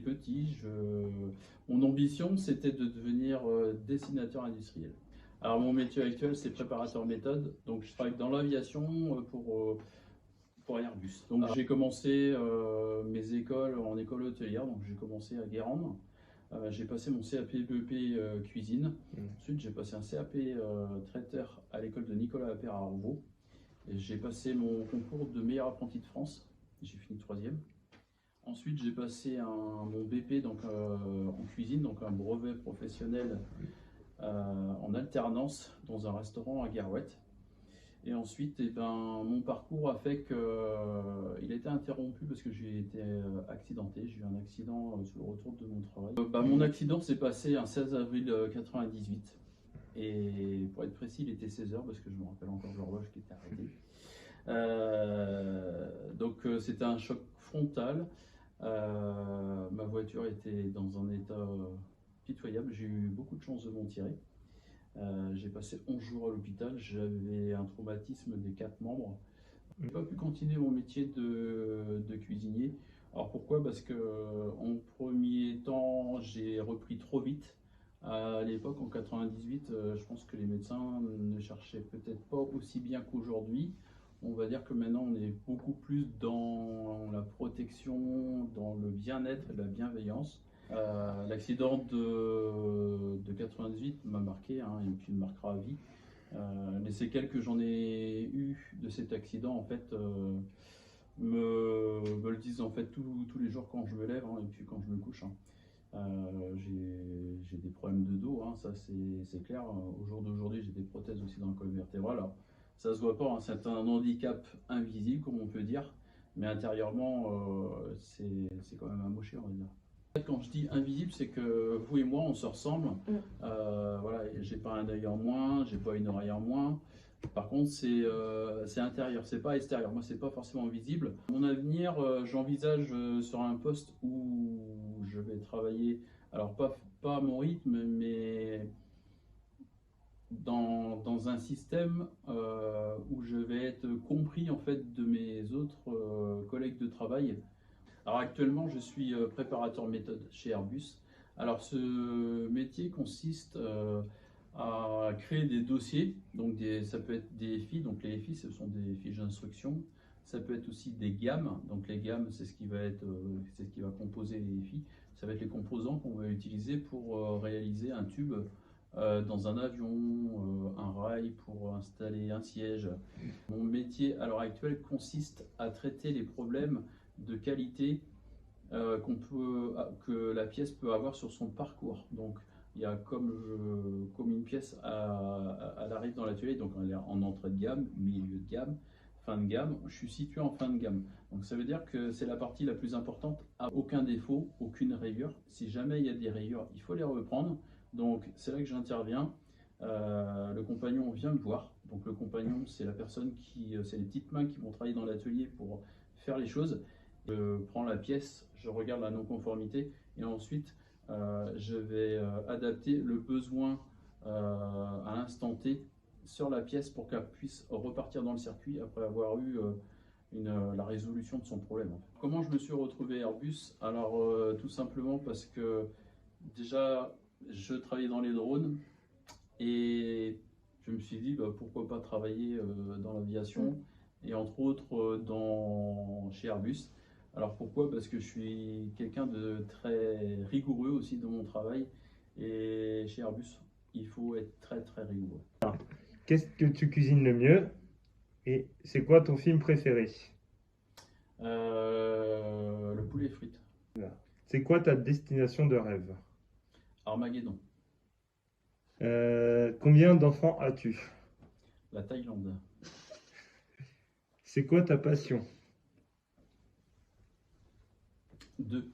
petit, mon ambition, c'était de devenir dessinateur industriel. Alors, mon métier actuel, c'est préparateur méthode. Donc, je travaille dans l'aviation pour Airbus. Donc, j'ai commencé mes écoles en école hôtelière. Donc, j'ai commencé à Guérande. J'ai passé mon CAP BEP cuisine. Ensuite, j'ai passé un CAP traiteur à l'école de Nicolas Appert à Roubaix. Et j'ai passé mon concours de meilleur apprenti de France. J'ai fini 3e. Ensuite, j'ai passé mon BP donc, en cuisine, donc un brevet professionnel en alternance dans un restaurant à Guérouette. Et ensuite, mon parcours a fait qu'il a été interrompu parce que j'ai été accidenté. J'ai eu un accident sur le retour de mon travail. Mon accident s'est passé un 16 avril 1998. Et pour être précis, il était 16h parce que je me rappelle encore de l'horloge qui était arrêtée. Donc c'était un choc frontal. Ma voiture était dans un état pitoyable. J'ai eu beaucoup de chance de m'en tirer. J'ai passé 11 jours à l'hôpital. J'avais un traumatisme des 4 membres. Je n'ai pas pu continuer mon métier de cuisinier. Alors pourquoi? Parce que en premier temps, j'ai repris trop vite. À l'époque, en 98, je pense que les médecins ne cherchaient peut-être pas aussi bien qu'aujourd'hui. On va dire que maintenant, on est beaucoup plus dans la protection, dans le bien-être et la bienveillance. L'accident de 98 m'a marqué, et puis il me marquera à vie. Les séquelles que j'en ai eues de cet accident, en fait, me le disent en fait tous les jours quand je me lève, et puis quand je me couche. J'ai des problèmes de dos, ça c'est clair. Au jour d'aujourd'hui, j'ai des prothèses aussi dans la colonne vertébrale. Alors, ça se voit pas, c'est un handicap invisible, comme on peut dire, mais intérieurement, c'est quand même amoché, on va dire. Quand je dis invisible, c'est que vous et moi, on se ressemble. Voilà, j'ai pas un œil en moins, j'ai pas une oreille en moins. Par contre, c'est intérieur, c'est pas extérieur. Moi, c'est pas forcément visible. Mon avenir, j'envisage sur un poste où je vais travailler, alors pas à mon rythme, mais dans un système où je vais être compris en fait de mes autres collègues de travail. Alors actuellement, je suis préparateur méthode chez Airbus. Alors ce métier consiste à créer des dossiers, donc ça peut être des FI, donc les FI ce sont des fiches d'instruction, ça peut être aussi des gammes, donc les gammes c'est ce qui va composer les FI, ça va être les composants qu'on va utiliser pour réaliser un tube dans un avion, un rail pour installer un siège. Mon métier à l'heure actuelle consiste à traiter les problèmes de qualité que la pièce peut avoir sur son parcours. Donc il y a comme une pièce, elle arrive dans l'atelier, donc elle est en entrée de gamme, milieu de gamme, fin de gamme. Je suis situé en fin de gamme. Donc ça veut dire que c'est la partie la plus importante, à aucun défaut, aucune rayure. Si jamais il y a des rayures, il faut les reprendre. Donc c'est là que j'interviens. Le compagnon vient me voir. Donc le compagnon, c'est la personne c'est les petites mains qui vont travailler dans l'atelier pour faire les choses. Je prends la pièce, je regarde la non-conformité et ensuite je vais adapter le besoin à l'instant T sur la pièce pour qu'elle puisse repartir dans le circuit après avoir eu la résolution de son problème. Comment je me suis retrouvé Airbus? Alors tout simplement parce que déjà je travaillais dans les drones et je me suis dit pourquoi pas travailler dans l'aviation et entre autres chez Airbus. Alors pourquoi? Parce que je suis quelqu'un de très rigoureux aussi dans mon travail et chez Airbus, il faut être très très rigoureux. Qu'est-ce que tu cuisines le mieux et c'est quoi ton film préféré? Le poulet frites. C'est quoi ta destination de rêve? Armageddon. Combien d'enfants as-tu? La Thaïlande. C'est quoi ta passion? 2.